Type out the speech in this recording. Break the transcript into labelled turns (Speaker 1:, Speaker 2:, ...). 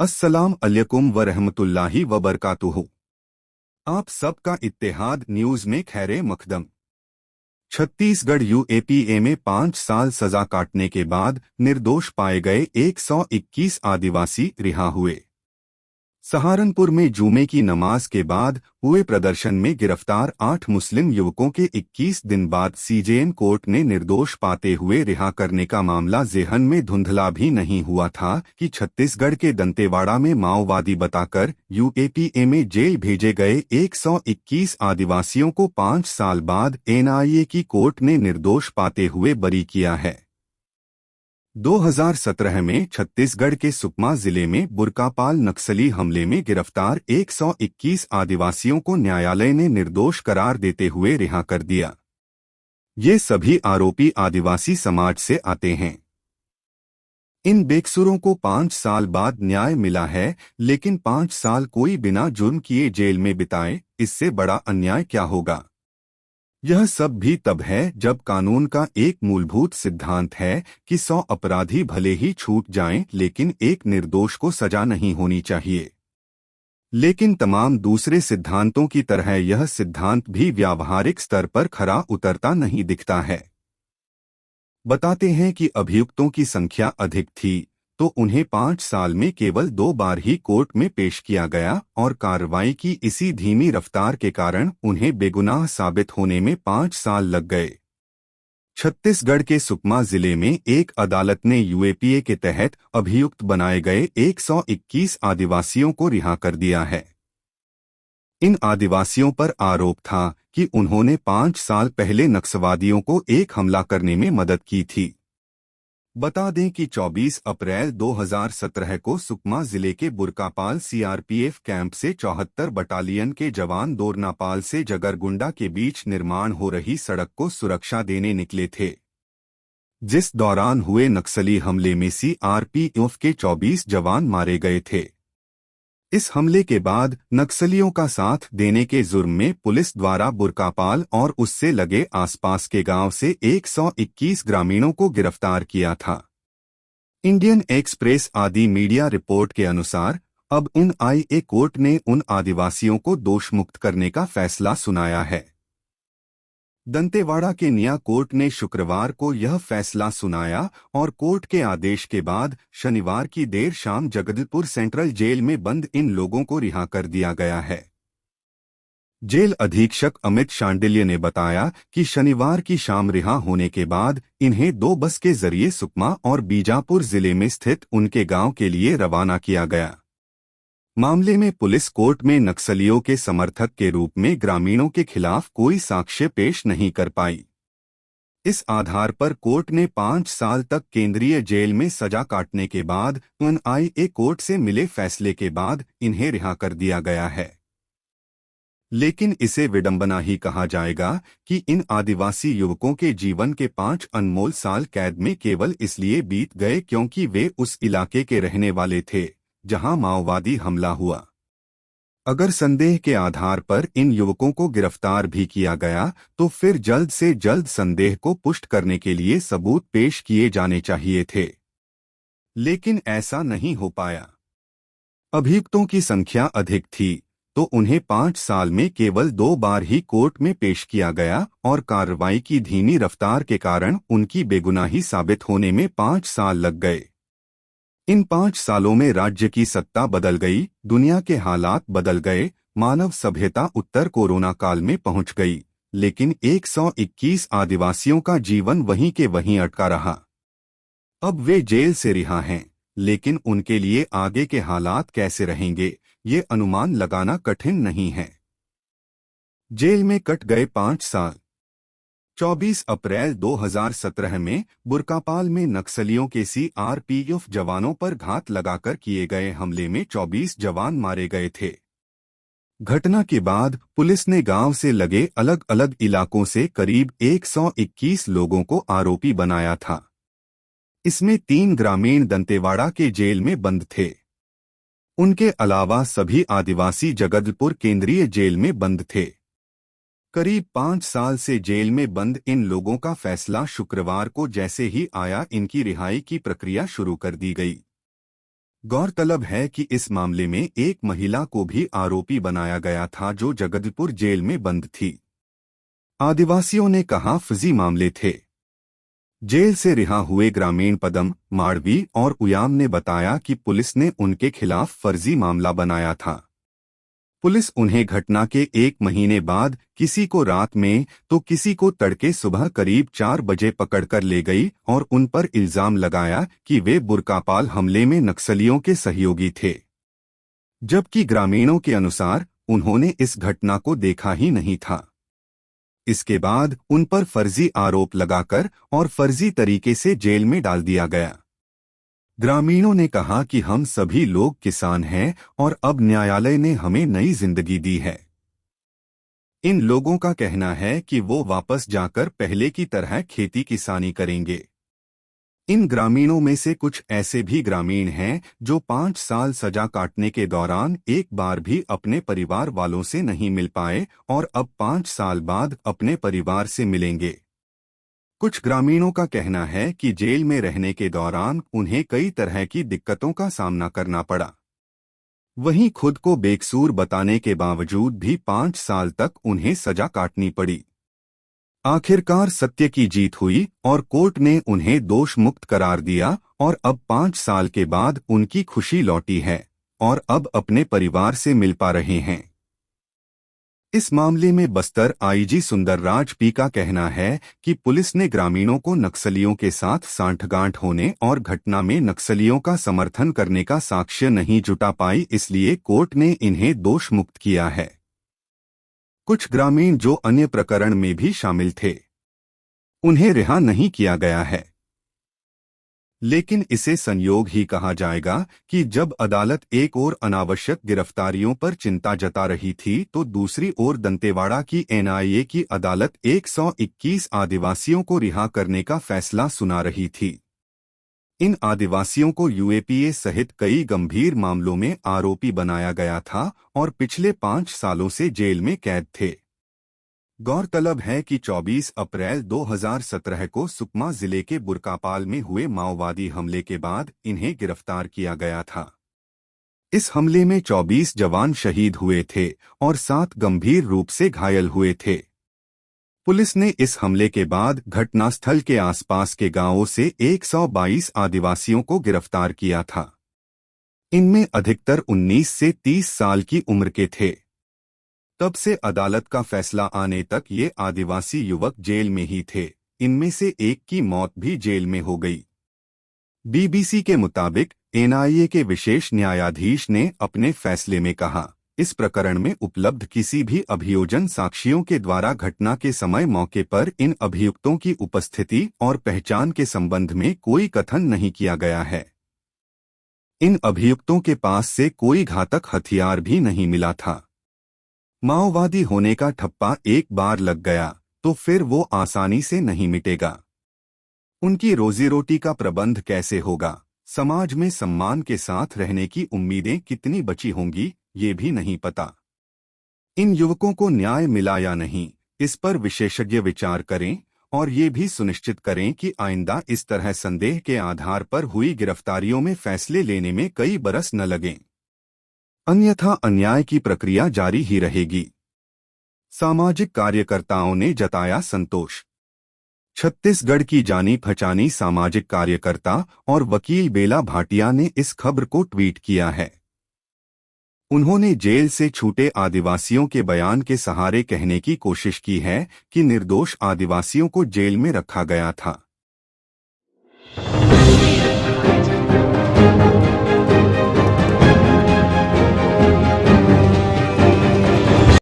Speaker 1: अस्सलाम अलैकुम व रहमतुल्लाहि व बरकातुहू। आप सबका इत्तेहाद न्यूज में खैरे मकदम। छत्तीसगढ़ यूएपीए में 5 साल सजा काटने के बाद निर्दोष पाए गए 121 आदिवासी रिहा हुए। सहारनपुर में जुमे की नमाज के बाद हुए प्रदर्शन में गिरफ्तार 8 मुस्लिम युवकों के 21 दिन बाद सीजेएम कोर्ट ने निर्दोष पाते हुए रिहा करने का मामला ज़ेहन में धुंधला भी नहीं हुआ था कि छत्तीसगढ़ के दंतेवाड़ा में माओवादी बताकर यूएपीए में जेल भेजे गए 121 आदिवासियों को 5 साल बाद एनआईए की कोर्ट ने निर्दोष पाते हुए बरी किया है। 2017 में छत्तीसगढ़ के सुकमा जिले में बुरकापाल नक्सली हमले में गिरफ्तार 121 आदिवासियों को न्यायालय ने निर्दोष करार देते हुए रिहा कर दिया। ये सभी आरोपी आदिवासी समाज से आते हैं। इन बेकसूरों को 5 साल बाद न्याय मिला है, लेकिन 5 साल कोई बिना जुर्म किए जेल में बिताए, इससे बड़ा अन्याय क्या होगा। यह सब भी तब है जब कानून का एक मूलभूत सिद्धांत है कि 100 अपराधी भले ही छूट जाएं, लेकिन एक निर्दोष को सजा नहीं होनी चाहिए। लेकिन तमाम दूसरे सिद्धांतों की तरह यह सिद्धांत भी व्यावहारिक स्तर पर खरा उतरता नहीं दिखता है। बताते हैं कि अभियुक्तों की संख्या अधिक थी तो उन्हें 5 साल में केवल 2 बार ही कोर्ट में पेश किया गया और कार्रवाई की इसी धीमी रफ्तार के कारण उन्हें बेगुनाह साबित होने में 5 साल लग गए। छत्तीसगढ़ के सुकमा जिले में एक अदालत ने यूएपीए के तहत अभियुक्त बनाए गए 121 आदिवासियों को रिहा कर दिया है। इन आदिवासियों पर आरोप था कि उन्होंने 5 साल पहले नक्सलवादियों को एक हमला करने में मदद की थी। बता दें कि 24 अप्रैल 2017 को सुकमा जिले के बुरकापाल सीआरपीएफ कैंप से 74 बटालियन के जवान दोरनापाल से जगरगुंडा के बीच निर्माण हो रही सड़क को सुरक्षा देने निकले थे। जिस दौरान हुए नक्सली हमले में सीआरपीएफ के 24 जवान मारे गए थे। इस हमले के बाद नक्सलियों का साथ देने के जुर्म में पुलिस द्वारा बुरकापाल और उससे लगे आसपास के गांव से 121 ग्रामीणों को गिरफ्तार किया था। इंडियन एक्सप्रेस आदि मीडिया रिपोर्ट के अनुसार अब एनआईए कोर्ट ने उन आदिवासियों को दोषमुक्त करने का फैसला सुनाया है। दंतेवाड़ा के निया कोर्ट ने शुक्रवार को यह फैसला सुनाया और कोर्ट के आदेश के बाद शनिवार की देर शाम जगदलपुर सेंट्रल जेल में बंद इन लोगों को रिहा कर दिया गया है। जेल अधीक्षक अमित शांडिल्य ने बताया कि शनिवार की शाम रिहा होने के बाद इन्हें 2 बस के जरिए सुकमा और बीजापुर जिले में स्थित उनके गांव के लिए रवाना किया गया। मामले में पुलिस कोर्ट में नक्सलियों के समर्थक के रूप में ग्रामीणों के खिलाफ कोई साक्ष्य पेश नहीं कर पाई। इस आधार पर कोर्ट ने 5 साल तक केंद्रीय जेल में सजा काटने के बाद एनआईए कोर्ट से मिले फैसले के बाद इन्हें रिहा कर दिया गया है। लेकिन इसे विडंबना ही कहा जाएगा कि इन आदिवासी युवकों के जीवन के 5 अनमोल साल कैद में केवल इसलिए बीत गए क्योंकि वे उस इलाके के रहने वाले थे जहां माओवादी हमला हुआ। अगर संदेह के आधार पर इन युवकों को गिरफ्तार भी किया गया तो फिर जल्द से जल्द संदेह को पुष्ट करने के लिए सबूत पेश किए जाने चाहिए थे, लेकिन ऐसा नहीं हो पाया। अभियुक्तों की संख्या अधिक थी तो उन्हें 5 साल में केवल 2 बार ही कोर्ट में पेश किया गया और कार्रवाई की धीमी रफ्तार के कारण उनकी बेगुनाही साबित होने में 5 साल लग गए। इन 5 सालों में राज्य की सत्ता बदल गई, दुनिया के हालात बदल गए, मानव सभ्यता उत्तर कोरोना काल में पहुंच गई, लेकिन 121 आदिवासियों का जीवन वहीं के वहीं अटका रहा। अब वे जेल से रिहा हैं, लेकिन उनके लिए आगे के हालात कैसे रहेंगे ये अनुमान लगाना कठिन नहीं है। जेल में कट गए 5 साल। 24 अप्रैल 2017 में बुरकापाल में नक्सलियों के सीआरपीएफ जवानों पर घात लगाकर किए गए हमले में 24 जवान मारे गए थे। घटना के बाद पुलिस ने गांव से लगे अलग अलग इलाकों से करीब 121 लोगों को आरोपी बनाया था। इसमें 3 ग्रामीण दंतेवाड़ा के जेल में बंद थे। उनके अलावा सभी आदिवासी जगदलपुर केंद्रीय जेल में बंद थे। करीब 5 साल से जेल में बंद इन लोगों का फैसला शुक्रवार को जैसे ही आया इनकी रिहाई की प्रक्रिया शुरू कर दी गई। गौरतलब है कि इस मामले में एक महिला को भी आरोपी बनाया गया था जो जगदलपुर जेल में बंद थी। आदिवासियों ने कहा फर्जी मामले थे। जेल से रिहा हुए ग्रामीण पदम, माड़वी और उयाम ने बताया कि पुलिस ने उनके खिलाफ फर्जी मामला बनाया था। पुलिस उन्हें घटना के 1 महीने बाद किसी को रात में तो किसी को तड़के सुबह करीब 4 बजे पकड़कर ले गई और उन पर इल्जाम लगाया कि वे बुरकापाल हमले में नक्सलियों के सहयोगी थे, जबकि ग्रामीणों के अनुसार उन्होंने इस घटना को देखा ही नहीं था। इसके बाद उन पर फर्जी आरोप लगाकर और फर्जी तरीके से जेल में डाल दिया गया। ग्रामीणों ने कहा कि हम सभी लोग किसान हैं और अब न्यायालय ने हमें नई जिंदगी दी है। इन लोगों का कहना है कि वो वापस जाकर पहले की तरह खेती किसानी करेंगे। इन ग्रामीणों में से कुछ ऐसे भी ग्रामीण हैं जो 5 साल सजा काटने के दौरान एक बार भी अपने परिवार वालों से नहीं मिल पाए और अब 5 साल बाद अपने परिवार से मिलेंगे। कुछ ग्रामीणों का कहना है कि जेल में रहने के दौरान उन्हें कई तरह की दिक्कतों का सामना करना पड़ा। वहीं खुद को बेकसूर बताने के बावजूद भी 5 साल तक उन्हें सजा काटनी पड़ी। आखिरकार सत्य की जीत हुई और कोर्ट ने उन्हें दोष मुक्त करार दिया और अब 5 साल के बाद उनकी खुशी लौटी है और अब अपने परिवार से मिल पा रहे हैं। इस मामले में बस्तर आईजी सुंदरराज पी का कहना है कि पुलिस ने ग्रामीणों को नक्सलियों के साथ सांठगांठ होने और घटना में नक्सलियों का समर्थन करने का साक्ष्य नहीं जुटा पाई, इसलिए कोर्ट ने इन्हें दोष मुक्त किया है। कुछ ग्रामीण जो अन्य प्रकरण में भी शामिल थे, उन्हें रिहा नहीं किया गया है। लेकिन इसे संयोग ही कहा जाएगा कि जब अदालत एक ओर अनावश्यक गिरफ्तारियों पर चिंता जता रही थी तो दूसरी ओर दंतेवाड़ा की एनआईए की अदालत 121 आदिवासियों को रिहा करने का फैसला सुना रही थी। इन आदिवासियों को यूएपीए सहित कई गंभीर मामलों में आरोपी बनाया गया था और पिछले 5 सालों से जेल में कैद थे। गौरतलब है कि 24 अप्रैल 2017 को सुकमा जिले के बुरकापाल में हुए माओवादी हमले के बाद इन्हें गिरफ्तार किया गया था। इस हमले में 24 जवान शहीद हुए थे और 7 गंभीर रूप से घायल हुए थे। पुलिस ने इस हमले के बाद घटनास्थल के आसपास के गांवों से 122 आदिवासियों को गिरफ्तार किया था। इनमें अधिकतर 19 से 30 साल की उम्र के थे। तब से अदालत का फैसला आने तक ये आदिवासी युवक जेल में ही थे। इनमें से एक की मौत भी जेल में हो गई। बीबीसी के मुताबिक एनआईए के विशेष न्यायाधीश ने अपने फैसले में कहा, इस प्रकरण में उपलब्ध किसी भी अभियोजन साक्षियों के द्वारा घटना के समय मौके पर इन अभियुक्तों की उपस्थिति और पहचान के संबंध में कोई कथन नहीं किया गया है। इन अभियुक्तों के पास से कोई घातक हथियार भी नहीं मिला था। माओवादी होने का ठप्पा एक बार लग गया तो फिर वो आसानी से नहीं मिटेगा। उनकी रोजी रोटी का प्रबंध कैसे होगा, समाज में सम्मान के साथ रहने की उम्मीदें कितनी बची होंगी, ये भी नहीं पता। इन युवकों को न्याय मिला या नहीं, इस पर विशेषज्ञ विचार करें और ये भी सुनिश्चित करें कि आइंदा इस तरह संदेह के आधार पर हुई गिरफ्तारियों में फैसले लेने में कई बरस न लगें, अन्यथा अन्याय की प्रक्रिया जारी ही रहेगी। सामाजिक कार्यकर्ताओं ने जताया संतोष। छत्तीसगढ़ की जानी पहचानी सामाजिक कार्यकर्ता और वकील बेला भाटिया ने इस खबर को ट्वीट किया है। उन्होंने जेल से छूटे आदिवासियों के बयान के सहारे कहने की कोशिश की है कि निर्दोष आदिवासियों को जेल में रखा गया था।